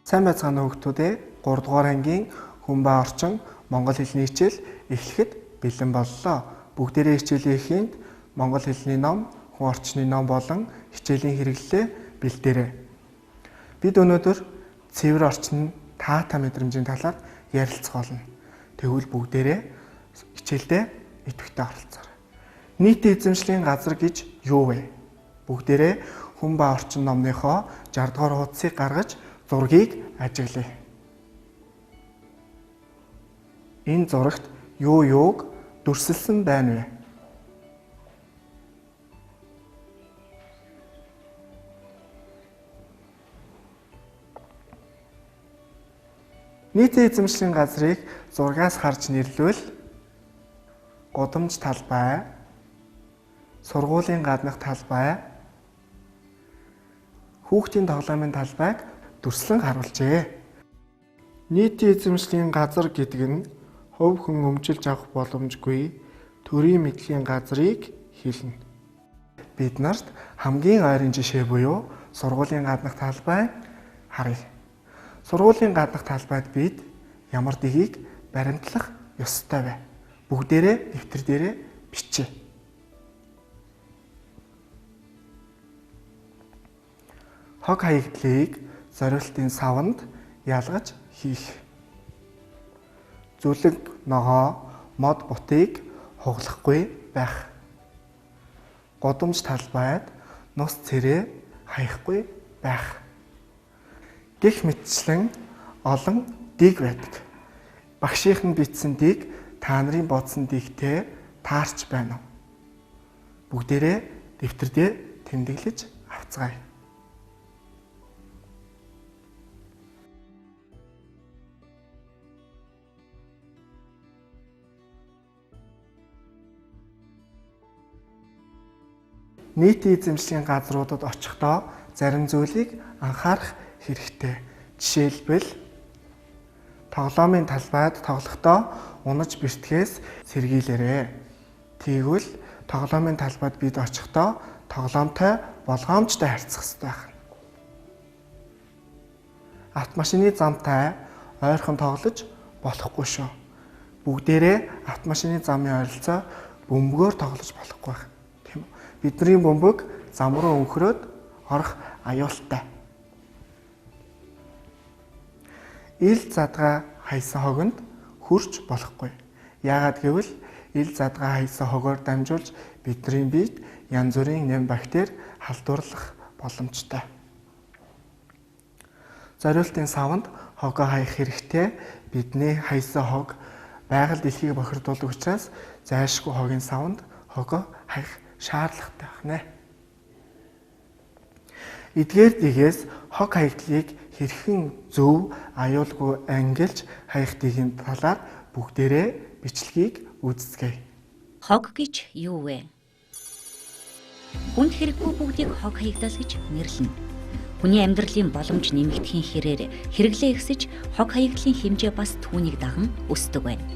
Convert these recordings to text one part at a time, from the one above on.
Сайн байцгаана уу хүүхдүүдээ. 3 дугаар ангийн хүн ба орчин монгол хэлний хичээл эхлэхэд бэлэн боллоо. Бүгдээрээ хичээлийн эхэнд монгол хэлний ном, хүн орчны ном болон хичээлийн хэрэглэлээ бэлдээрэй. Бид өнөөдөр цэвэр орчин таата мэдрэмжийн талаар ярилцах болно. Тэгвэл бүгдээрээ хичээлдээ идэвхтэй оролцоорой. Нийтийн эзэмшлийн газар гэж юу вэ? Бүгдээрээ хүн ба орчин номныхоо 60 дугаар хуудсыг гаргаж зургийг ажиглая. Энэ зурагт юу юуг дүрсэлсэн байна вэ? Нийтийн эзэмшлийн газрыг зургаас харж нэрлэвэл гудамж талбай, сургуулийн гаднах талбай, хүүхдийн тоглоомын талбайг дүрслэн харуулжээ. Нийтийн эзэмшлийн газар гэдэг нь хувь хүн өмжилж авах боломжгүй төрийн мэдлийн газрыг хэлнэ. Бид нарт хамгийн ойрын жишээ буюу сургуулийн гаднах талбай харъя. Сургуулийн гаднах талбайд бид ямар дэгийг баримтлах ёстой вэ? Бүгдээрээ дэвтэр дээрээ бичье. Хог хаягдлыг зориултын савнд ялгаж хийх. Зүлэг ногоо, мод бутыг хугалахгүй байх. Гудамж талбайд нус цэрээ хаяхгүй байх. Гэх мэтчлэн олон дэг байдаг. Багшийнхан бичсэн дэг та нарын бодсон дэгтэй таарч байна уу? Бүгдээрээ дэвтэр дээр тэмдэглэж авцгаая. Нийтийн эзэмшлийн газруудад очихдоо зарим зүйлийг анхаарах хэрэгтэй. Жишээлбэл тоглоомын талбайд тоглохдоо унаж бэртгээс сэргийлээрэй. Тэгвэл тоглоомын талбайд бид очихдоо тоглоомтой болгоомжтой харьцах хэрэгтэй байна. Автомашины замтай ойрхон тоглож болохгүй шүү. Бүгдээрээ автомашины замын ойролцоо бөмбөгөөр тоглож болохгүй байна. Бидний бөмбөг зам руу өнхрөөд орох аюултай. Ил задгаа хайсан хогонд хүрч болохгүй. Яагаад гэвэл ил задгаа хайсан хогоор дамжуулж бидний биед янз бүрийн нэм бактери халдварлах боломжтой. Зориултын савнд хогоо хаях хэрэгтэй. Бидний хайсан хог байгаль дэлхийг бохирдуулдаг учраас зайлшгүй хогийн савнд хогоо хаях шаардлагатай байна. Эдгээр дэгээс хог хаягдлыг хэрхэн зөв, аюулгүй ангилж хаях дэгийн талаар бүгдээрээ бичлэгийг үздэцгээе. Хог гэж юу вэ? Хүнд хэрэггүй бүгдийг хог хаягдал гэж нэрлэнэ. Хүний амьдралын боломж нэмэгдэхийн хэрээр хэрэглээ ихсэж хог хаягдлын хэмжээ бас түүнийг даган өсдөг байна.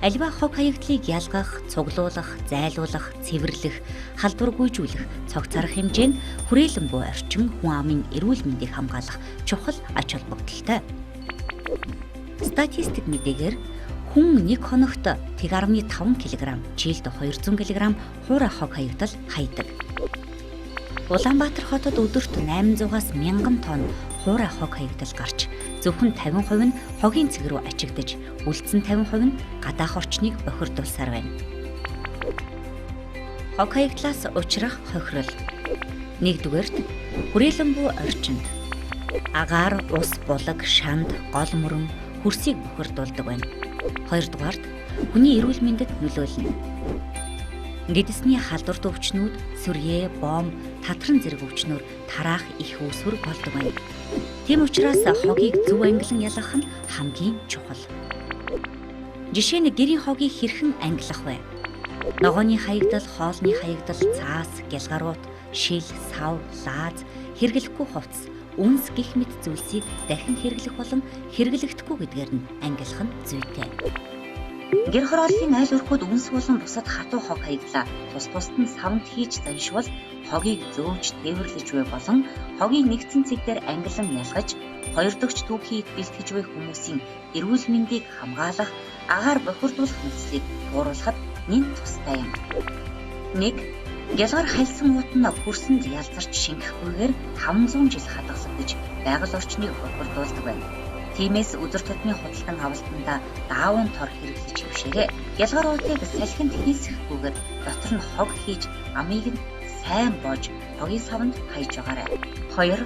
Аливаа хог хаягдлыг ялгах, цуглуулах, зайлуулах, цэвэрлэх, халдваргүйжүүлэх, цогцарах хэмжээнд хүрээлэн буй орчин хүн амын эрүүл мэндийг хамгаалах чухал ач холбогдолтой. Статистик мэдээгээр хүн нэг хоногт 1.5 кг, жилд 200 кг хуурай хог хаягдал хайдаг. Улаанбаатар хотод өдөрт 800-аас 1000 тонн хуурай хог хаягдал гарч зөвхөн 50% нь хогийн цэг рүү ачигдаж, үлдсэн 50% нь гадаах орчныг бохирдуулсаар байна. Хог хаягдлаас учрах хохирол. 1-дүгээрт хүрээлэн буй орчинд агаар, ус, булаг, шанд, гол мөрөн, хөрсийг бохирдуулдаг байна. 2-дугаарт хүний эрүүл мэндэд нөлөөлнө. Гэдэсний халдвар өвчнүүд, сүрье, бом, татран зэрэг өвчнөр тараах их үүсвэр болдог байна. Тийм учраас хогийг зөв ангилан ялгах нь хамгийн чухал. Жишээ нь гэрийн хогийг хэрхэн ангилах вэ? Ногооны хаягдал, хоолны хаягдал, цаас, гялгаруут, шил, сав, лааз, хэрэглэхгүй хувцас, үнс гэх мэт зүйлсийг дахин хэрэглэх болон хэрэглэгдэхгүй гэдгээр нь ангилах нь зүйтэй. Гэр хорооллын айл өрхөд үнс болон бусад хатуу хог хаягдлаа тус-тусад нь савнд хийж заншвал хогийг зөөж тээвэрлэж буй болон хогийн нэгдсэн цэг дээр ангилан ялгаж Хоёр дахь түүхийг бэлтгэж буй хүмүүсийн эрүүл мэндийг хамгаалах, агаар бохирдуулах нөхцөлийг бууруулахад нэн тустай юм. 1. Гялгар хальсан уут нь хөрсөнд ялзарч шингэхгүйгээр 500 жил хадгалагдаж байгаль орчныг бохирдуулдаг байна. Тиймээс өдөр тутмын худалдан авалтанда даавын тор хэрэглэж хөвшөөрэй. Гялгар уутыг салхинд хийсэхгүйгээр дотор нь хог хийж амийг нь сайн боож хогийн савнд хайж байгаарай. 2.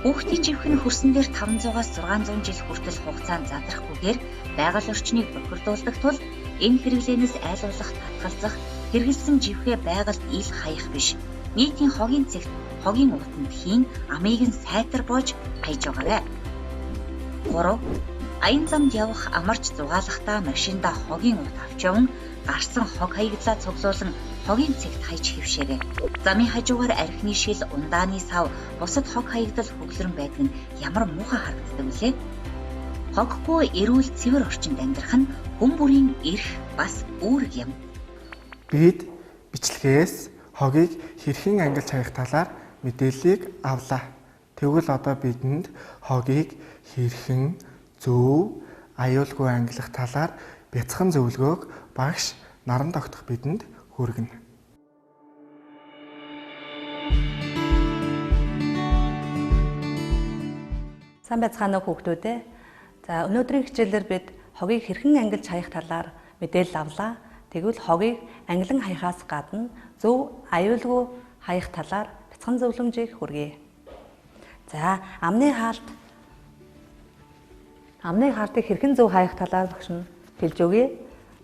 Хүүхдийн живх нь хөрсөн дээр 500-аас 600 жил хүртэл хугацаанд задрахгүйгээр байгаль орчныг бохирдуулдаг тул энэ хэрэглэнээс айлуулах татгалзах хэрэгэлсэн живхээ байгальд ил хаях биш. Нийтийн хогийн цэгт хогийн уутанд хийн амийг нь сайтар боож хайж байгаарай. 3. Аян замд явах амарч зугаалахдаа машиндаа хогийн уут авч явна. Гарсан хог хаягдлаа цуглуулан хогийн цэгт хайж хэвшээрэй. Замын хажуугаар архины шил, ундааны сав, бусад хог хаягдал хөглөрөн байдаг нь ямар муухай харагддаг вүлээ? Хоггүй эрүүл цэвэр орчинд амьдрах нь хүн бүрийн эрх бас үүрэг юм. Бид бичлэгээс хогийг хэрхэн ангилж хаях талаар мэдээллийг авлаа. Тэгвэл одоо бидэнд хогийг хэрхэн зөв, аюулгүй ангилах талаар бяцхан зөвлөгөөг багш Наран тогтох бидэнд хүргэнэ. Сайн байцгаана уу хүүхдүүд ээ. За өнөөдрийн хичээлээр бид хогийг хэрхэн ангилж хаях талаар мэдээлэл авлаа. Тэгвэл хогийг ангилан хаяхаас гадна зөв, аюулгүй хаях талаар бяцхан зөвлөмжийг хүргэе. За амны хаалтыг хэрхэн зөв хаях талаар багш нь хэлж өгье.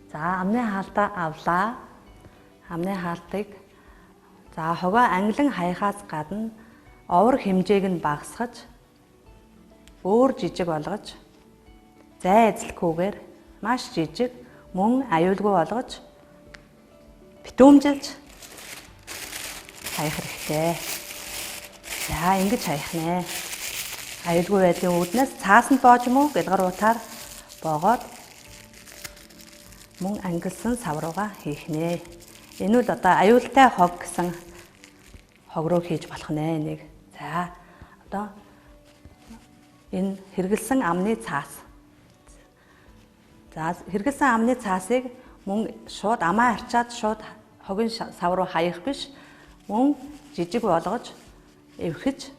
За амны хаалтаа авлаа. Амны хаалтыг хогоо ангилан хаяхаас гадна овор хэмжээг нь багасгаж, өөр жижиг болгож, зай эзлэхгүйгээр маш жижиг мөн аюулгүй болгож битүүмжилж хаях хэрэгтэй. За ингэж хаях нэ. Аюулгүй байдлын үүднээс цаасанд боож мөн гялгар уутаар боогоод мөн ангилсан сав руугаа хийх нэ. Энэ бол одоо аюултай хог гэсэн хог руу хийж болох нэ нэг. За одоо энэ хэрэгэлсэн амны цаас. За хэрэгэлсэн амны цаасыг мөн шууд амаа арчаад шууд хогийн сав руу хаях биш, мөн жижиг болгож эвхэж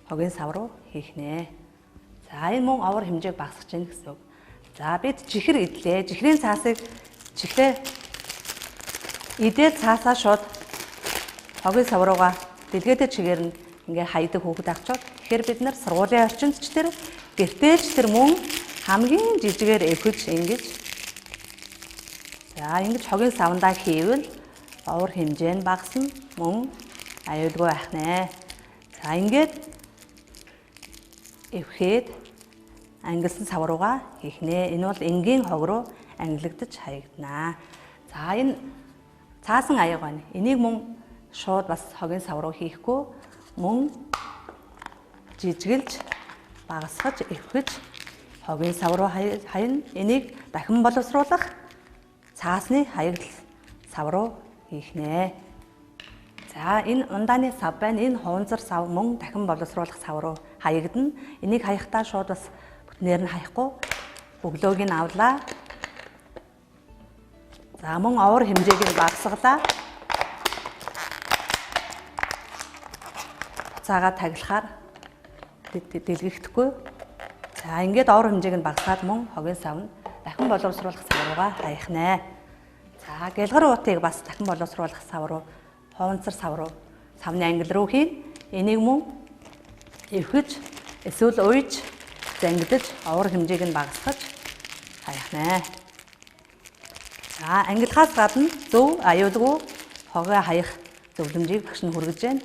хогийн сав руу хийх нэ. За энэ мөн овор хэмжээг багасгах чинь гэсэн үг. За бид чихэр идлээ. Чихрийн цаасыг идээд цаасаа шууд хогийн сав руугаа дэлгээтэй чигээр нь ингээ хайдаг хүүхэд авчаад тэгэхээр бид нар сургуулийн орчинд ч тэр гэртээ ч тэр мөн хамгийн жижигээр эвхэж ингэж хогийн савндаа хийвэл овор хэмжээ нь багасна, мөн аюулгүй байх нэ. За ингээд эвхээд ангилсан сав руугаа хийх нэ. Энэ бол энгийн хог руу ангилагдаж хаягданаа. За энэ цаасан аяга байна. Энийг мөн шууд бас хогийн сав руу хийхгүй, мөн жижигэлж багасгаж эвхэж хогийн сав руу хаяна. Энийг дахин боловсруулах цаасны хаягдал сав руу хийх нэ. За энэ ундааны сав байна. Энэ хуунзар сав мөн дахин боловсруулах сав руу хаягдана. Энийг хаяхдаа шууд бас бүтнээр нь хаяхгүй өглөөг нь авлаа. За мөн овор хэмжээг нь багасгалаа. Цаагаа таглахаар дэлгэхдэггүй. За ингээд овор хэмжээг нь багасгаад мөн хогийн савнд дахин боловсруулах сав руугаа хаях нэ. За гялгар уутыг бас дахин боловсруулах сав руу, хуунцар сав руу, савны ангил руу хийн. Энийг мөн эвхэж эсвэл уйж зангидаж овор хэмжээг нь багасгаж хаях нэ. За ангилахаас гадна зөв, аюулгүй хогоо хаях зөвлөмжийг багш нь хүргэж байна.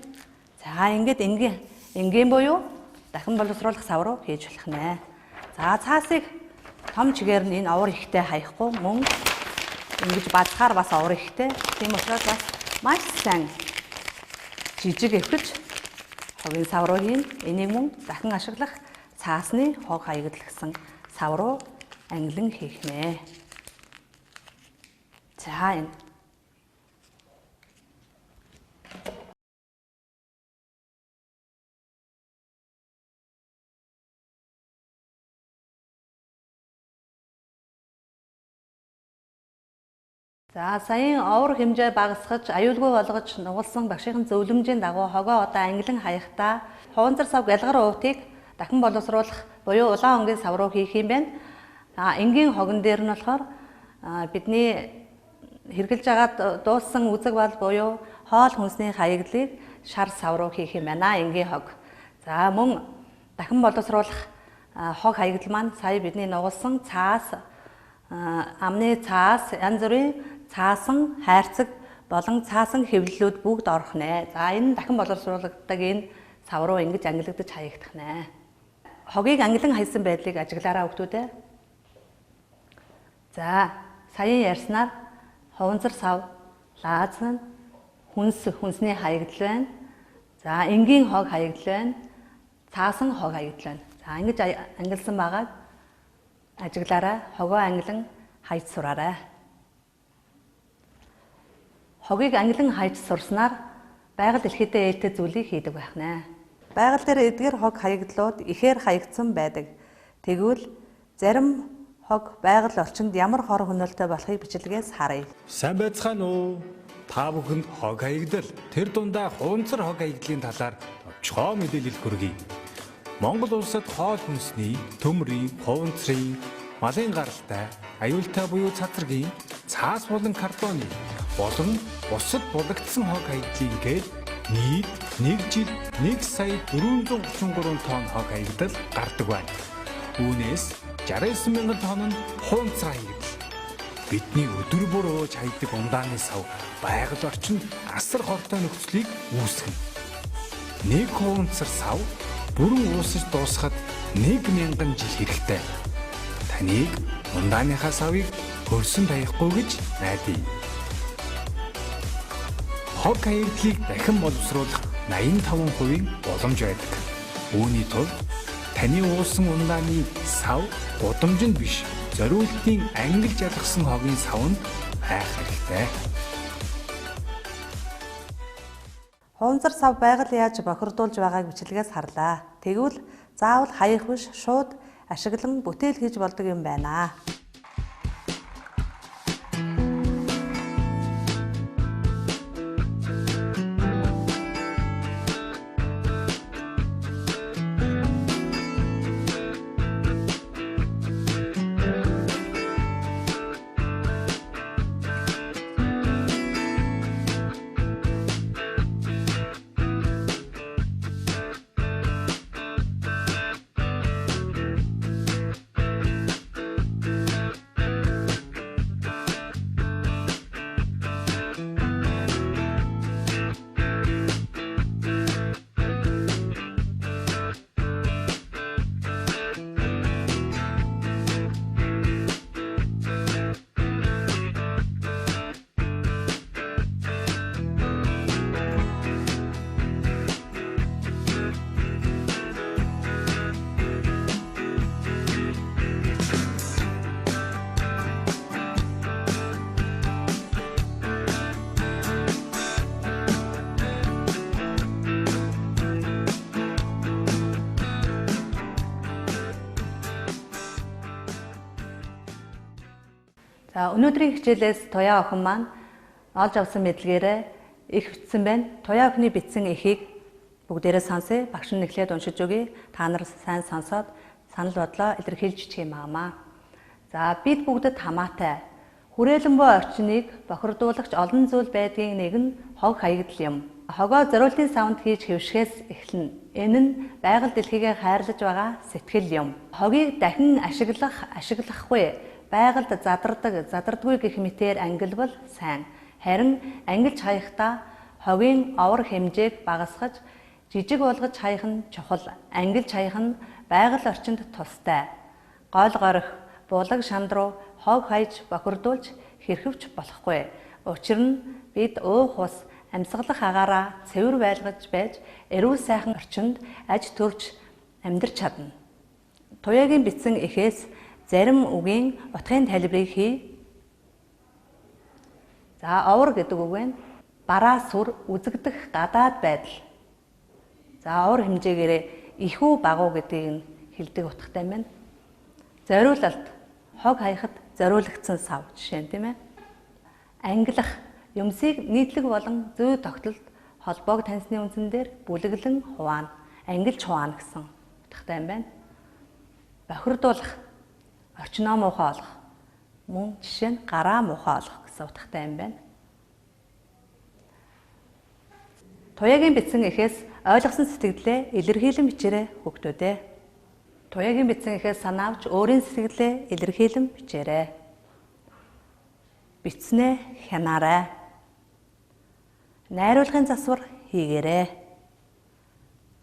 За ингээд энгийн буюу дахин боловсруулах сав руу хийж болох нэ. За цаасыг том чигээр нь энэ овор ихтэй хаяхгүй, мөн ингэж бацхаар бас овор ихтэй. Тийм учраас бас маш сайн жижиг эвхэж хогийн сав руу хийн. Энийг мөн дахин ашиглах цаасны хог хаягдал гэсэн сав руу ангилан хийх нэ. За энэ За саяын овор хэмжээ багасгаж, аюулгүй болгож нугалсан багшийн зөвлөмжийн дагуу хогоо одоо ангилан хаяхдаа хуванцар сав галгар уутыг дахин боловсруулах буюу улаан өнгийн сав руу хийх юм байна. Энгийн хогон дээр нь болохоор бидний хэрглэж байгаа дууссан үзэг бол буюу хоол хүнсний хаягдлыг шар сав руу хийх юм байна. Энгийн хог. За мөн дахин боловсруулах хог хаягдал маань сая бидний нугалсан цаас, амны цаас, янз бүрийн цаасан хайрцаг болон цаасан хэвлэлүүд бүгд орох нэ. За энэ дахин боловсруулагддаг энэ сав руу ингэж ангилагдаж хаягдах нэ. Хогийг ангилан хайсан байдлыг ажиглаараа хүүхдүүдээ. За саяын ярьснаар хуванцар сав, лаазан, хүнсний хаягдал байна. За энгийн хог хаягдал байна. Цаасан хог хаягдал байна. За ингэж ангилсан байгааг ажиглаараа хогоо ангилан хайж сураарай. Хогийг ангилан хайж сурснаар байгаль эрхээтэй ээлтэй зүйлийг хийдэг байх нэ. Байгаль дээр эдгээр хог хаягдлууд ихээр хаягдсан байдаг. Тэгвэл зарим хог байгаль орчинд ямар хор хөнөөлтэй болохыг бичлэгээс харъя. Сайн байцгаана уу? Та бүхэнд хог хаягдал, тэр дундаа хуванцар хог хаягдлын талаар товчхон мэдээлэл хүргэе. Монгол улсад хоол хүнсний, төмрийн, хуванцрын, малын гаралтай, аюултай буюу цацрагийн, цаас болон картоны болон бусад булагдсан хог хаягдлын гээд нийт 1 жил 1 сая 433 тонн хог хаягдал гардаг байна. Үүнээс 69 мянган тонн нь хуванцар хаягдал. Бидний өдөр бүр ууж хайдаг ундааны сав байгаль орчинд асар хортой нөхцөлийг үүсгэнэ. Нэг хуванцар сав бүрэн уусаж дуусахад 1000 жил хэрэгтэй. Таныг ундааныхаа савыг хөрсөн таяхгүй гэж найдая. Хог хаягдлыг дахин боловсруулах 85% боломж байдаг. Үүний тулд таны уусан ундааны сав гудамжинд биш, зориултын ангилж ялгсан хогийн савнд байх хэрэгтэй. Хуванцар сав байгаль яаж бохирдуулж байгааг бичлэгээс харлаа. Тэгвэл заавал хаях биш, шууд ашиглан бүтээл хийж болдог юм байна. За өнөөдрийн хичээлээс Туяа охин маань олж авсан мэдлэгээрээ их бичсэн байна. Туяа охины бичсэн эхийг бүгдээрээ сонсъё. Багш нь нэглээд уншиж өгье. Та нар сайн сонсоод санал бодлоо илэрхийлж чих юм аамаа. За бид бүгдэд хамаатай. Хүрээлэн буй орчныг бохирдуулагч олон зүйл байдгийн нэг нь хог хаягдал юм. Хогоо зориултын савнд хийж хэвшихээс эхэлнэ. Энэ нь байгаль дэлхийгээ хайрлаж байгаа сэтгэл юм. Хогийг дахин ашиглахгүй байгальд задардаггүй гэх мэтээр ангилбал сайн. Харин ангилж хаяхдаа хогийн овор хэмжээг багасгаж жижиг болгож хаях нь чухал. Ангилж хаях нь байгаль орчинд тустай. Гол горих булаг шанд руу хог хайж бохирдуулж хэрхэвч болохгүй. Учир нь бид уух ус амьсгалах агаараа цэвэр байлгаж байж эрүүл сайхан орчинд аж төрж амьдрч чадна. Туяагийн бичсэн эхээс зарим үгийн утгын тайлбарыг хий. За овор гэдэг үг нь бараа сүр үзэгдэх гадаад байдал. За овор хэмжээгээрээ ихүү багуу гэдгийг нь хэлдэг утгатай юм байна. Зориулалт хог хаяхад зориулагдсан сав жишээ нь тийм ээ. ангилах, юмсыг нийтлэг болон зүй тогтолд холбоог таньсны үндсэн дээр бүлэглэн хуваана. Ангилж хуваана гэсэн утгатай юм байна. Бохирдуулах, орчноо муухай олох. Мөн жишээ нь гараа муухай олох гэсэн утгатай юм байна. Туяагийн бичсэн эхээс ойлгосон сэтгэлдээ илэрхийлэн бичээрэй хүүхдүүдээ. Туяагийн бичсэн эхээс санаавч өөрийн сэтгэлдээ илэрхийлэн бичээрэй. Бичснээ хянаарай. Найруулгын засвар хийгээрэй.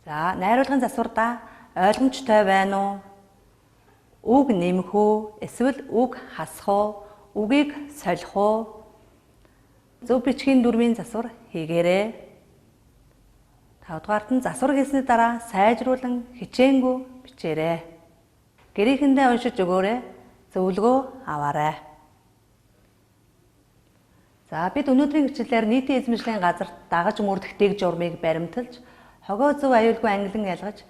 За, найруулгын засвардаа ойлгомжтой байна уу? Үг нэмэх үү? Эсвэл үг хасах уу? Үгийг солих уу? Зөв бичгийн дүрмийн засвар хийгээрэй. 5 дугаарт нь засвар хийсний дараа сайжруулан хичээнгүй бичээрэй. Гэрээхэндээ уншиж өгөөрэй. Зөвлөгөө аваарай. За, бид өнөөдрийн хичээлээр нийтийн эзэмшлийн газарт дагаж мөрдөх дэг журмыг баримталж, хогоо зөв аюулгүй ангилан ялгаж,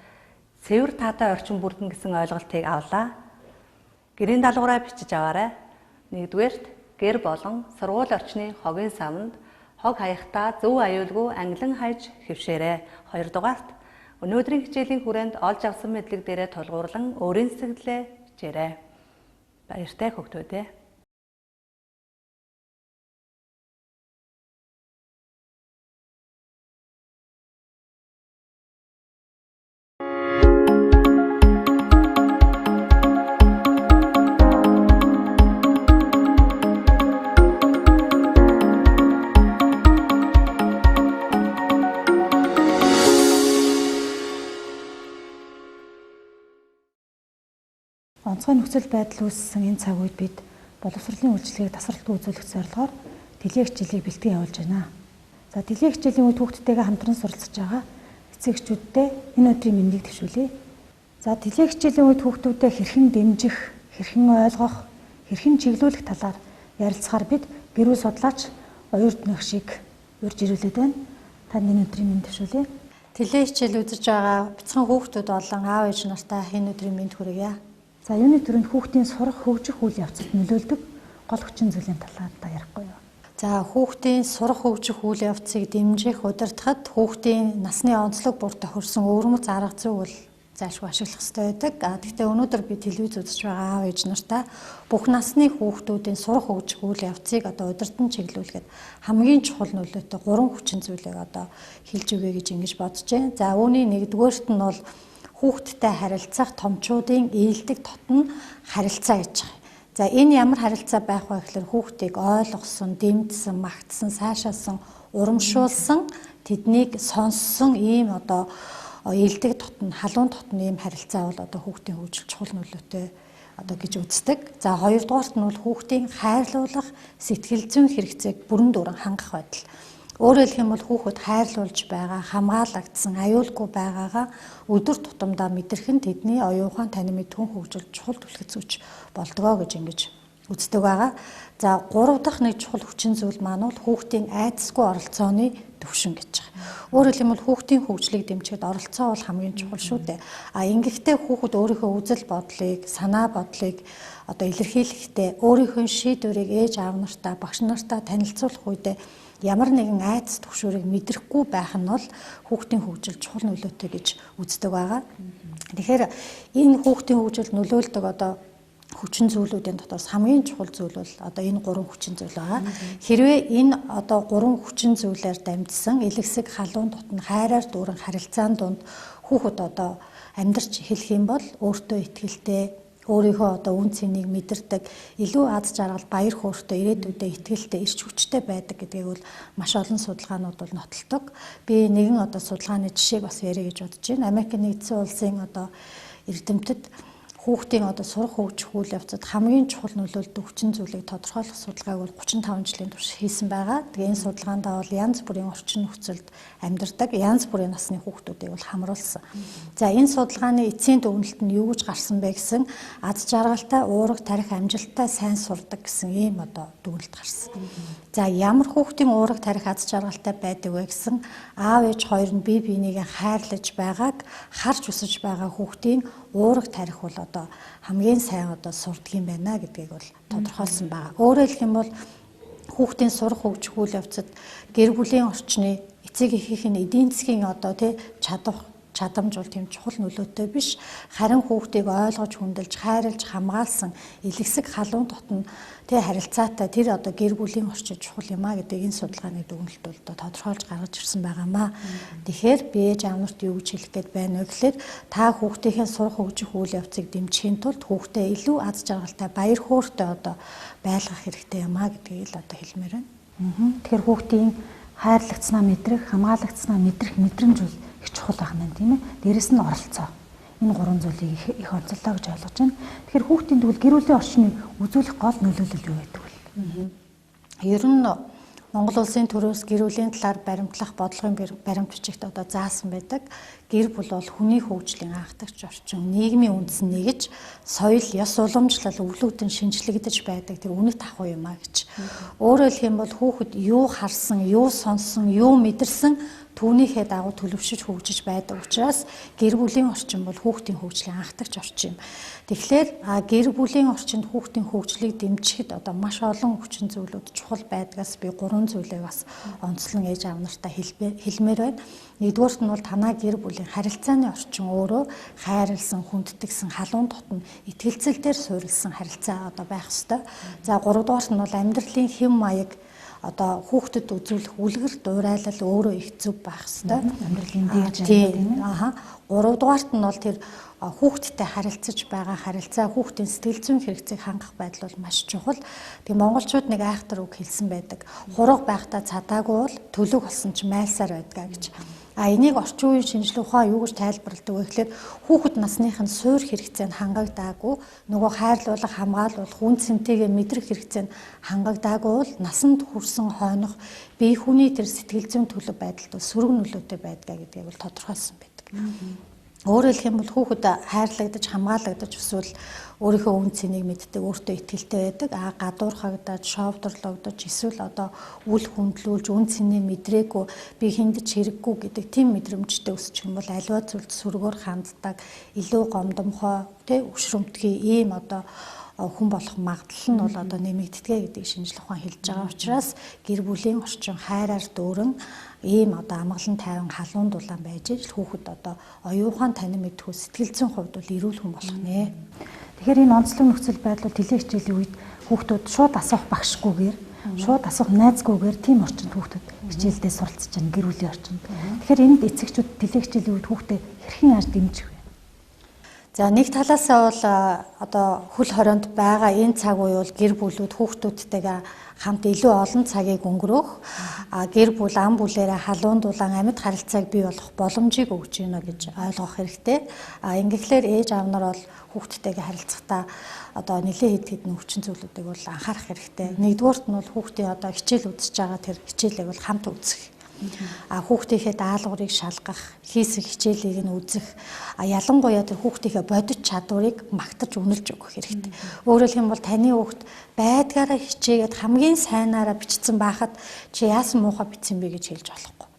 цэвэр таатай орчин бүрдэн гэсэн ойлголтыг авлаа. Гэрийн даалгавраа бичиж аваарай. 1-дүгээрт гэр болон сургууль орчны хогийн савнд хог хаяхдаа зөв аюулгүй ангилан хайж хэвшээрэй. 2-дугаарт өнөөдрийн хичээлийн хүрээнд олж авсан мэдлэг дээрээ тулгуурлан өөрийн сэтгэлдээ бичээрэй. Баяртай хүүхдүүдээ. Онцгой нөхцөл байдал үүссэн энэ цаг үед бид боловсролын үйлчилгээг тасралтгүй үзүүлэх зорилгоор дэлхийн хичээлийг бэлтгэн явуулж байна. За, дэлхийн хичээлийн үед хүүхдтэйгээ хамтран суралцж байгаа эцэг эхчүүдтэй энэ өдрийн мэндийг төвшүүлье. За, дэлхийн хичээлийн үед хүүхдүүдэд хэрхэн дэмжих, хэрхэн ойлгох, хэрхэн чиглүүлэх талаар ярилцахаар бид гэрүүл судлаач Оюут Нөхшийг урьж ирүүлээд байна. Танд энэ өдрийн мэнд төвшүүлье. Дэлхийн хичээл үзэж байгаа бяцхан хүүхдүүд болон аав ээж нартай энэ өдрийн мэнд хүргье. За, юуны төрөнд хүүхдийн сурах, хөгжих үйл явцад нөлөөлдөг гол хүчин зүйлийн талаар та ярихгүй юу? За, хүүхдийн сурах хөгжих үйл явцыг дэмжих, удирдахад хүүхдийн насны онцлог бүр тохирсон өвөрмөц арга зүй бол зайлшгүй ашиглах хэрэгтэй байдаг. Гэхдээ өнөөдөр би телевиз үзэж байгаа аав ээж нартай бүх насны хүүхдүүдийн сурах хөгжих үйл явцыг удирдан чиглүүлэхэд хамгийн чухал нөлөөтэй 3 хүчин зүйлийг хэлж өгье гэж ингэж бодож байна. За, үүний 1-дүгээрт нь бол хүүхдтэй харилцах томчуудын ээлдэг тотон харилцаа гэж байгаа. За, энэ ямар харилцаа байх вэ гэхээр хүүхдийг ойлгосон, дэмжсэн, магтсан, сайшаасан, урамшуулсан, тэднийг сонссон ийм ээлдэг тотон, халуун тотон ийм харилцаа бол хүүхдийн хөгжилд чухал нөлөөтэй гэж үздэг. За, 2-дугаарт нь бол хүүхдийн хайрлуулах, сэтгэл зүйн хэрэгцээг бүрэн дүүрэн хангах байдал. Өөрөөр хэлэх юм бол хүүхэд хайрлуулж байгаа, хамгаалагдсан, аюулгүй байгаагаа өдөр тутамдаа мэдрэх нь тэдний оюухан танин мэдхүн хөгжилд чухал түлхэц хүч болдгоо гэж ингэж үздэг байгаа. За, 3 дахь нэг чухал хүчин зүйл маань бол хүүхдийн айдасгүй оролцооны төвшин гэж байгаа. Өөрөөр хэлэх юм бол хүүхдийн хөгжлийг дэмжихэд оролцоо бол хамгийн чухал шүү дээ. Ингэхдээ хүүхэд өөрийнхөө үзэл бодлыг, санаа бодлыг илэрхийлэхдээ өөрийнхөө шийдвэрийг ээж аав нартаа, багш нартаа танилцуулах үедээ ямар нэгэн айдас төвшөрийг мэдрэхгүй байх нь бол хүүхдийн хөгжилд чухал нөлөөтэй гэж үздэг байгаа. Тэгэхээр энэ хүүхдийн хөгжилд нөлөөлдөг хүчин зүйлүүдийн дотроос хамгийн чухал зүйл бол энэ 3 хүчин зүйл байгаа. Хэрвээ энэ 3 хүчин зүйлээр дамжсан элэгсэг халуун тотон хайраар дүүрэн харилцаан донд хүүхэд амьдарч хэлэх юм бол өөртөө итгэлтэй, өөрийнхөө үн цэнийг мэдэрдэг, илүү аз жаргал, баяр хөөртэй, ирээдүйдээ итгэлтэй, эрч хүчтэй байдаг гэдгийг бол маш олон судалгаанууд бол нотолдог. Би нэгэн судалгааны жишээг бас ярих гэж бодож байна. Америкийн нэгдсэн улсын эрдэмтэд хүүхдийн сурах хөгжих үйл явцад хамгийн чухал нөлөөлдөг хүчин зүйлийг тодорхойлох судалгааг бол 35 жилийн турш хийсэн байгаа. Тэгээ энэ судалгаандаа бол янз бүрийн орчин нөхцөлд амьдардаг янз бүрийн насны хүүхдүүдийг бол хамруулсан. За, энэ судалгааны эцсийн дүгнэлт нь юу гэж гарсан бэ гэсэн аз жаргалтай, уурга тарих амжилттай сайн сурдаг гэсэн ийм дүгнэлт гарсан. За, ямар хүүхдийн уурга тарих аз жаргалтай байдаг вэ гэсэн аав ээж хоёр нь бие биенийгээ хайрлаж байгааг харж өсөж байгаа хүүхдийн уурга тарих бол хамгийн сайн сурдаг юм байна гэдгийг бол тодорхойлсон байгаа. Өөрөөр хэлэх юм бол хүүхдийн сурах хөгжих үйл явцад гэр бүлийн орчны эцэг эхийн эдийн засгийн одоо тий чадамж бол тийм чухал нөлөөтэй биш. Харин хүүхдийг ойлгож, хүндэлж, хайрлж, хамгаалсан элэгсэг халуун дотн тий харилцаатай тэр одоо гэр бүлийн орчин чухал юм а гэдэг энэ судалгааны дүгнэлт бол одоо тодорхойлж гаргаж ирсэн байгаамаа. Тэгэхээр би ээж аав нарт юу гэж хэлэх гээд байна вэ гэхээр та хүүхдийнхээ сурах хөгжих үйл явцыг дэмжихийн тулд хүүхдээ илүү аз жаргалтай, баяр хөөртэй одоо байлгах хэрэгтэй юм а гэдгийг л одоо хэлмээр байна. Тэгэхээр хүүхдийн хайрлагдсанаа мэдрэх, хамгаалагдсанаа мэдрэх мэдрэмж бол их чухал байх нь тийм ээ. Дээрэс нь оролцоо. Энэ гурван зүйлийг их онцлоо гэж ойлгож байна. Тэгэхээр хүүхдийн тэгвэл гэр бүлийн орчныг үзүүлэх гол нөлөөлөл юу байдаг вэ? Ер нь Монгол улсын төрөөс гэр бүлийн талаар баримтлах бодлогын баримт бичигт одоо заасан байдаг. Гэр бүл бол хүний хөгжлийн анхдагч орчин, нийгмийн үндэс нэгж, соёл, ёс уламжлал өвлөгдөн шинжлэгдэж байдаг тэр үнэт ахуй юм а гэж. Өөрөөр хэлэх юм бол хүүхэд юу харсан, юу сонссон, юу мэдэрсэн түүнийхээ дагуу төлөвшөж хөгжиж байдаг учраас гэр бүлийн орчин бол хүүхдийн хөгжлийн анхдагч орчин юм. Тэгэхээр гэр бүлийн орчинд хүүхдийн хөгжлийг дэмжихэд одоо маш олон хүчин зүйлүүд чухал байдгаас би 3 зүйлээ бас онцлон ээж аав нартаа хэлмээр байна. Нэгдүгээрт нь бол танаа гэр бүлийн харилцааны орчин өөрөө хайрлсан, хүндэтгсэн, халуун дотн итгэлцэл дээр суурилсан харилцаа одоо байх ёстой. За 3 дугаарт нь бол амьдралын хэм маяг одоо хүүхдэд үзүүлэх үлгэр дуурайлал өөрөө их зөв байх ёстой. Амьдралын дээд тийм ээ. 3 дугаарт нь бол тэр хүүхдтэй харилцаж байгаа харилцаа хүүхдийн сэтгэл зүйн хэрэгцээг хангах байдал бол маш чухал. Тэгээ монголчууд нэг айхтар үг хэлсэн байдаг. Хураг байхдаа цадаагүй бол төлөг болсон ч майлсаар байдгаа гэж. Энийг орчин үеийн шинжилгээ ухаан юу гэж тайлбарладаг вэ гэхээр хүүхэд насных нь суур хэрэгцээнд хангагдаагүй, нөгөө хайрлуулах, хамгаалуулах, үн цэнтэйгээ мэдрэх хэрэгцээнд хангагдаагүй бол насанд хүрсэн хойнох бие хүний тэр сэтгэл зүйн төлөв байдалд сөрөг нөлөөтэй байдгаа гэдгийг бол тодорхойлсон байдаг. Өөрөөр хэлэх юм бол хүүхэд хайрлагдаж, хамгаалагдаж эсвэл өөрийнхөө үн цэнийг мэддэг, өөртөө итгэлтэй байдаг. Гадуурхагдаж, шовдрлогдож, эсвэл одоо үл хөндлүүлж, үн цэнээ мэдрээгүй, би хиндэж хэрэггүй гэдэг тийм мэдрэмжтэй өсчих юм бол аливаа зүйлд сөргөөр ханддаг, илүү гомдомхой, өшрөмтгий ийм одоо хүн болох магадлал нь бол одоо нэмэгддэг гэдэг шинжилгээ ухаан хэлж байгаа учраас гэр бүлийн орчин хайраар дүүрэн ийм одоо амгалан тайван халуун дулаан байж иж хүүхэд одоо оюухан танин мэдхүү сэтгэл зүйн хувьд бол эрүүл хүн болох нэ. Тэгэхээр энэ онцлог нөхцөл байдал тэлээ хичээлийн үед хүүхдүүд шууд асуух багшгүйгээр, шууд асуух найзгүйгээр тийм орчинд хүүхдүүд хичээлдээ суралцж байгаа гэр бүлийн орчинд. Тэгэхээр энд эцэгчүүд тэлээ хичээлийн үед хүүхдээ хэрхэн яаж дэмжих вэ? За нэг талаасаа бол одоо хөл хорионд байгаа энэ цаг үе бол гэр бүлүүд хүүхдүүдтэйгээ хамт илүү олон цагийг өнгөрөөх гэр бүл ам бүлээрээ халуун дулаан амьд харилцааг бий болох боломжийг өгч гинэ гэж ойлгох хэрэгтэй. Ингэхлээр ээж аав нар бол хүүхдтэйгээ харилцахдаа одоо нэлээд хэд хэдэн хүчин зүйлүүдийг бол анхаарах хэрэгтэй. Нэгдүгээрт нь бол хүүхдийн одоо хичээл үзэж байгаа тэр хичээлийг бол хамт үзэх. Хүүхдийнхээ даалгаврыг шалгах, хийсэн хичээлийг нь үзэх, ялангуяа тэр хүүхдийнхээ бодит чадварыг магтаж үнэлж өгөх хэрэгтэй. Өөрөөр хэлбэл бол таны хүүхд байдгаараа хичээгээд хамгийн сайнаараа бичсэн байхад чи яасан муухай бичсэн бэ гэж хэлж болохгүй.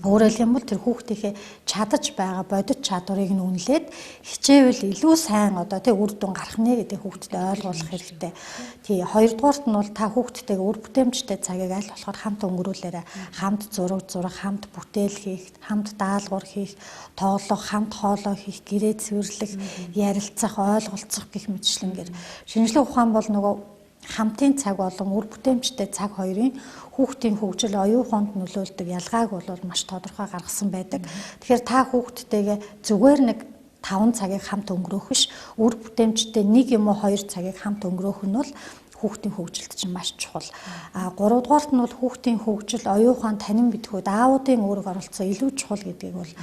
Өөрөөр хэлбэл тэр хүүхдийнхээ чадаж байгаа бодит чадварыг нь үнэлээд хичээвэл илүү сайн одоо тий үр дүн гарах нэ гэдэг хүүхдэд ойлгуулах хэрэгтэй. Тий хоёрдугаарт нь бол та хүүхдтэйгээ үр бүтээмжтэй цагийг аль болохоор хамт өнгөрүүлээрэ хамт зурах, хамт бүтээл хийх, хамт даалгавар хийх, тоглох, хамт хоолой хийх, гэрээ цэвэрлэх, ярилцах, ойлголцох гэх мэтчлэнгээр шинжилгээ ухаан бол нөгөө хамтын цаг болон үр бүтээмжтэй цаг хоёрын хүүхдийн хөгжил оюуханд нөлөөлдөг ялгааг бол маш тодорхой гаргасан байдаг. Тэгэхээр та хүүхдтэйгээ зүгээр нэг 5 цагийг хамт өнгөрөөх биш, үр бүтээмжтэй 1 юм уу 2 цагийг хамт өнгөрөөх нь бол хүүхдийн хөгжилд чинь маш чухал. 3 дугаарт нь бол хүүхдийн хөгжил оюухан танин мэдхүйд аавуудын үүрэг оролцоо илүү чухал гэдгийг бол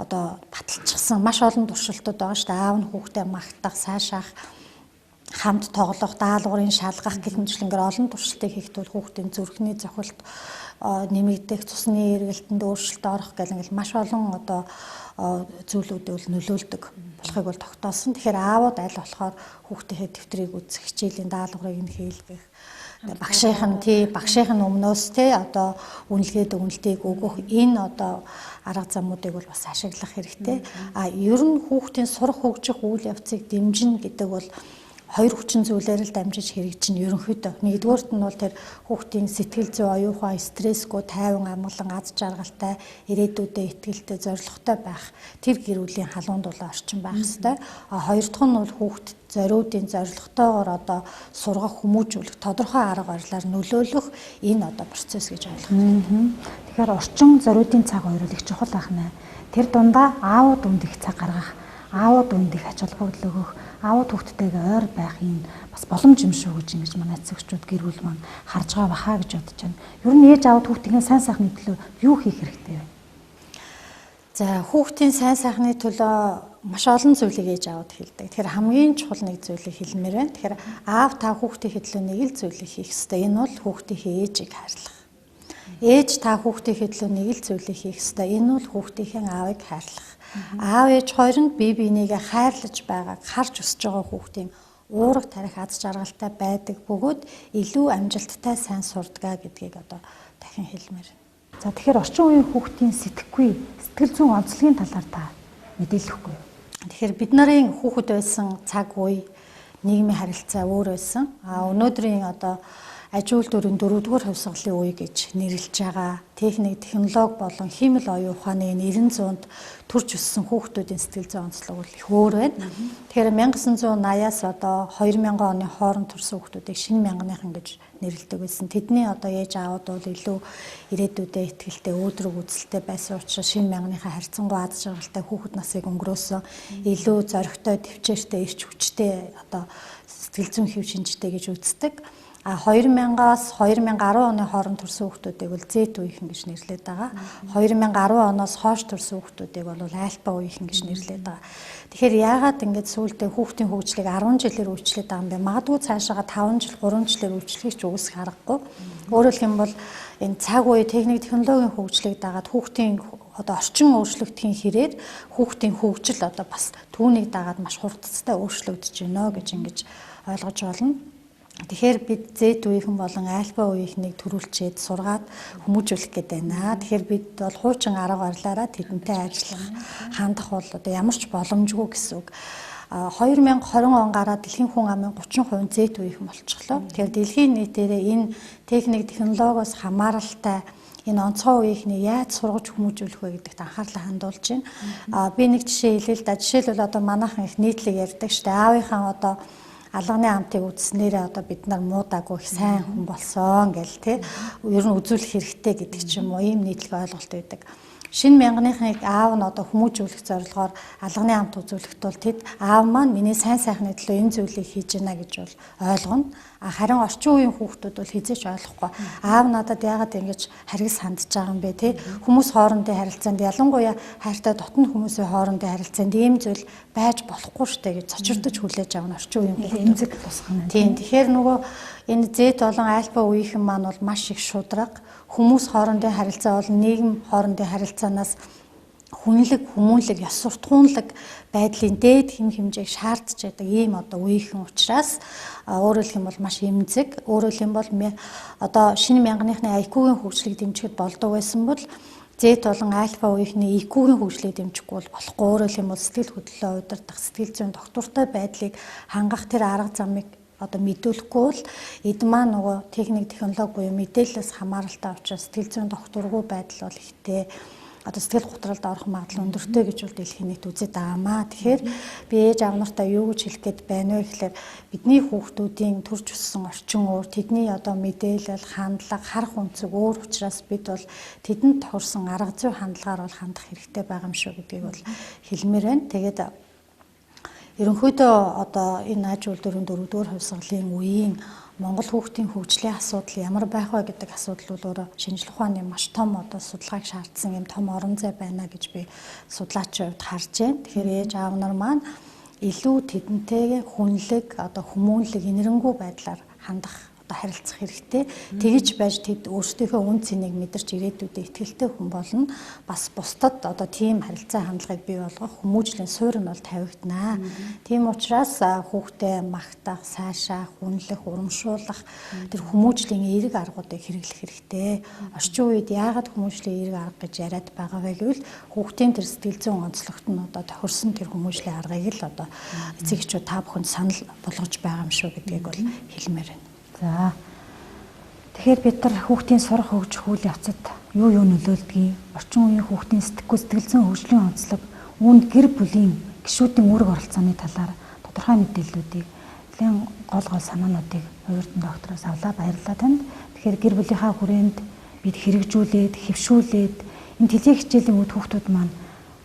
одоо баталчихсан маш олон туршилтууд байгаа шүү дээ. Аав нь хүүхдээ магтах, сайшаах, хамт тоглох, даалгаврын шалгах гэх мэтлэнгээр олон туршилтыг хийхэд бол хүүхдийн зүрхний зохилт нэмэгдэх, цусны эргэлтэнд өөрчлөлт орох гэх ингээл маш олон одоо зүйлүүдийг бол нөлөөлдөг болохыг бол тогтоосон. Тэгэхээр аавууд аль болохоор хүүхдийнхээ дэвтрийг үзэх, хичээлийн даалгаврыг нь хийлгэх, багшийн өмнөөс одоо үнэлгээд өгнөлтийг өгөх энэ одоо арга замуудыг бол бас ашиглах хэрэгтэй. Ер нь хүүхдийн сурах хөгжих үйл явцыг дэмжинэ гэдэг бол хоёр хүчин зүйлээр л дамжиж хэрэгжинэ ерөнхийдөө. Нэгдүгээрт нь бол тэр хүүхдийн сэтгэл зүй, оюухай, стрессгүй, тайван, амгалан, аз жаргалтай, ирээдүйдээ итгэлтэй, зорилготой байх тэр гэр бүлийн халуунд бол орчин байх ёстой. Хоёр дахь нь бол хүүхд зориудын зорилготойгоор одоо сургах, хүмүүжүүлэх, тодорхой арга барилаар нөлөөлөх энэ одоо процесс гэж ойлгох. Тэгэхээр орчин зориудын цаг хоёр их чухал байх нэ. Тэр дундаа аауд үнд их цаг гаргах, аауд үнд их ач холбогдол өгөх, аауд хүүхдтэйгээ ойр байх энэ бас боломж юм шүү гэж ингэж манай эцэгчүүд гэр бүл маань харж байгаа бахаа гэж бодож байна. Ер нь ээж аауд хүүхдийн сайн сайхны төлөө юу хийх хэрэгтэй вэ? За хүүхдийн сайн сайхны төлөө маш олон зүйлийг ээж аауд хэлдэг. Тэгэхээр хамгийн чухал нэг зүйлийг хэлмээр байна. Тэгэхээр аав та хүүхдийн төлөө нэг л зүйлийг хийх ёстой. Энэ бол хүүхдийн ээжийг хайрлах. Ээж та хүүхдийн төлөө нэг л зүйлийг хийх ёстой. Энэ бол хүүхдийн аавыг хайрлах. Аав ээж хоёр нь бие биенийгээ хайрлаж байгааг харж өсөж байгаа хүүхдийн уурга тарих аз жаргалтай байдаг бөгөөд илүү амжилттай сайн сурдгаа гэдгийг одоо дахин хэлмээр. За тэгэхээр орчин үеийн хүүхдийн сэтгэл зүйн онцлогийн талаар та мэдээлэхгүй юу? Тэгэхээр бид нарын хүүхэд байсан цаг үе нийгмийн харилцаа өөр байсан. Өнөөдрийн одоо аж үйлдвэрийн 4-р хувьсгалын үе гэж нэрлэж байгаа техник, технологи болон химэл оюун ухааны 90-100-д төрж өссөн хүүхдүүдийн сэтгэл зүйн онцлог бол их өөр байна. Тэгэхээр 1980-аас одоо 2000 оны хооронд төрсэн хүүхдүүдийг шинэ мянгааныхан гэж нэрлэдэг байсан. Тэдний одоо ээж аауд бол илүү ирээдүйдээ итгэлтэй, өөдрөг үзэлтэй байсан учраас шинэ мянгааныхаа харьцангуй аз жаргалтай хүүхэд насыг өнгөрөөсөн, илүү зоригтой, төвчээртэй, эрч хүчтэй одоо сэтгэл зүйн хэв шинжтэй гэж үздэг. 2000-аас 2010 оны хооронд төрсэн хүүхдүүдийг бол Z үеийнхэн гэж нэрлэдэг байгаа. 2010 оноос хойш төрсэн хүүхдүүдийг бол альфа үеийнхэн гэж нэрлэдэг байгаа. Тэгэхээр яагаад ингэж сүүлдээ хүүхдийн хөгжлийг 10 жилээр үйлчлээд байгаа юм бэ? Магадгүй цаашаага 5 жил, 3 жилээр үйлчлэхийг ч үгүйсэх аргагүй. Өөрөөр хэлбэл энэ цаг үе техник технологийн хөгжлийг дагаад хүүхдийн одоо орчин өөрчлөгдөхийн хэрээр хүүхдийн хөгжил одоо бас түүнийг дагаад маш хурдцтай өөрчлөгдөж байна гэж ингэж ойлгож байна. Тэгэхээр бид Z үеийнхэн болон альфа үеийнхнийг төрүүлчихэд сургаад хүмүүжүүлэх гээд байна. Тэгэхээр бид бол хуучин арга барилаараа тэдэнтэй ажиллах, хандах бол одоо ямар ч боломжгүй гэсэн үг. 2020 он гараад дэлхийн хүн амын 30% Z үеийнхэн болчихлоо. Тэгэхээр дэлхийн нийтээрээ энэ техник технологиос хамааралтай энэ онцгой үеийнхний яаж сургаж хүмүүжүүлэх вэ гэдэгт анхаарлаа хандуулж байна. Би нэг жишээ хэлээ л да. Жишээлбэл одоо манайхан их нийтлэг ярьдаг штэ. Аавынхаа одоо алганы амтыг үзснээрээ одоо бид нар муудаагүй их сайн хүн болсон гэл тий. Ер нь үзүүлэх хэрэгтэй гэдэг ч юм уу ийм нийтлэг ойлголт байдаг. Шинэ мянгааныхыг аав нь одоо хүмүүжүүлэх зорилгоор алганы амт үзүүлэхэд бол тэд аав маань миний сайн сайхны төлөө энэ зүйлийг хийж байна гэж бол ойлгоно. Харин орчин үеийн хүүхдүүд бол хизээч ойлгохгүй. Аав надад яагаад ингэж харгас хандж байгаа юм бэ тий? Хүмүүс хоорондын харилцаанд ялангуяа хайртай дотны хүмүүсийн хоорондын харилцаанд ийм зүйл байж болохгүй штэ гэж цочирдож хүлээж авах нь орчин үеийн хүүхдүүд эмзэг тусгана. Тийм. Тэгэхээр нөгөө энэ Z болон альфа үеийнхэн маань бол маш их шудраг. Хүмүүс хоорондын харилцаа бол нийгэм хоорондын харилцаанаас хүнлэг, хүмүүнлэг, ёс суртахуунлаг байдлын дээд хэм хэмжээг шаардж байдаг ийм одоо үеийнхэн учраас өөрөөр хэлэх юм бол маш эмзэг. Өөрөөр хэлэх юм бол одоо шинэ мянгааныхны IQ-гийн хөгжлийг дэмжихэд болдог байсан бол Z болон альфа үеийнхний IQ-гийн хөгжлийг дэмжихгүй бол болохгүй. Өөрөөр хэлэх юм бол сэтгэл хөдлөлөө удирдах, сэтгэл зүйн доктортой байдлыг хангах тэр арга замыг одоо мэдүүлэхгүй бол эд маань нөгөө техник технологи буюу мэдээлэлээс хамааралтай учраас сэтгэл зүйн докторгүй байдал бол ихтэй одоо сэтгэл готролд орох магадлал өндөртэй гэж бол дэлхийн нийт үзээд байгаамаа. Тэгэхээр би ээж аав нартай юу гэж хэлэх гээд байна вэ гэхээр бидний хүүхдүүдийн төрж өссөн орчин өөр, тэдний одоо мэдээлэл, хандлага, харах үнцэг өөр учраас бид бол тэдэнд тохирсон арга зүй хандлагаар бол хандах хэрэгтэй байгаа юм шүү гэдгийг бол хэлмээр байна. Тэгээд ерөнхийдөө одоо энэ аж үйлдвэрийн 4-р хувьсгалын үеийн Монгол хүүхдийн хөгжлийн асуудал ямар байх вэ гэдэг асуудал бол өөрөө шинжлэх ухааны маш том одоо судалгааг шаардсан юм том орон зай байна гэж би судлаачийн хувьд харж байна. Тэгэхээр ээж аав нар маань илүү тэдэнтэйгээ хүнлэг одоо хүмүүнлэг инэрэнгүү байдлаар хандах одоо харилцах хэрэгтэй. Тэгж байж тэд өөрсдийнхөө үн цэнийг мэдэрч ирээдүйдээ ихтгэлтэй хүн болно. Бас бусдад одоо тийм харилцаа хандлагыг бий болгох хүмүүжлийн суурь нь бол тавигданаа. Тийм учраас хүүхдээ магтах, сайшаах, үнэлэх, урамшуулах тэр хүмүүжлийн эерэг аргуудыг хэрэглэх хэрэгтэй. Орчин үед яагаад хүмүүжлийн эерэг арга гэж яриад байгаа вэ гэвэл хүүхдийн тэр сэтгэл зүйн онцлогт нь одоо тохирсон тэр хүмүүжлийн аргыг л одоо эцэг эхчүүд та бүхэнд санал болгож байгаа юм шүү гэдгийг бол хэлмээр байна. За. Тэгэхээр бид нар хүүхдийн сурах хөгжих үйл явцад юу нөлөөлдгийг, орчин үеийн хүүхдийн сэтгэл зүйн хөгжлийн онцлог, үүнд гэр бүлийн гишүүдийн үүрэг оролцооны талаар тодорхой мэдээллүүдийг нэлээд гол санаануудыг хувирдан доктороос авлаа. Баярлалаа танд. Тэгэхээр гэр бүлийнхаа хүрээнд бид хэрэгжүүлээд, хэвшүүлээд энэ телевиз хичээлийн үед хүүхдүүд маань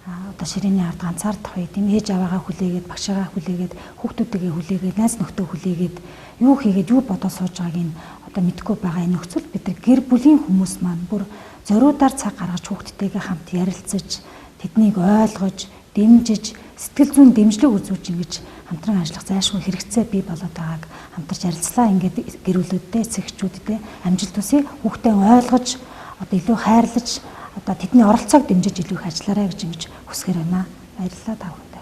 одоо ширээний ард ганцаардах үед энэ ээж аваагаа хүлээгээд, багшаагаа хүлээгээд, хүүхдүүдийгээ хүлээгээд, найз нөхдөө хүлээгээд юу хийгээд юу бодоод сууж байгааг нь одоо мэдэхгүй байгаа энэ нөхцөл бид нар гэр бүлийн хүмүүс маань бүр зориудаар цаг гаргаж хүүхдтэйгээ хамт ярилцаж, тэднийг ойлгож, дэмжиж, сэтгэл зүйн дэмжлэг үзүүлж ингэж хамтран ажиллах зайлшгүй хэрэгцээ бий болоод байгааг хамтарч ярилцлаа. Ингээд гэр бүлүүдтэй, эцэг эхчүүдтэй амжилт хүсье. Хүүхдээ ойлгож, одоо илүү хайрлаж, одоо тэдний оролцоог дэмжиж илүү их ажиллаарай гэж ингэж хүсгэр байна. Баярлалаа та бүхэнд.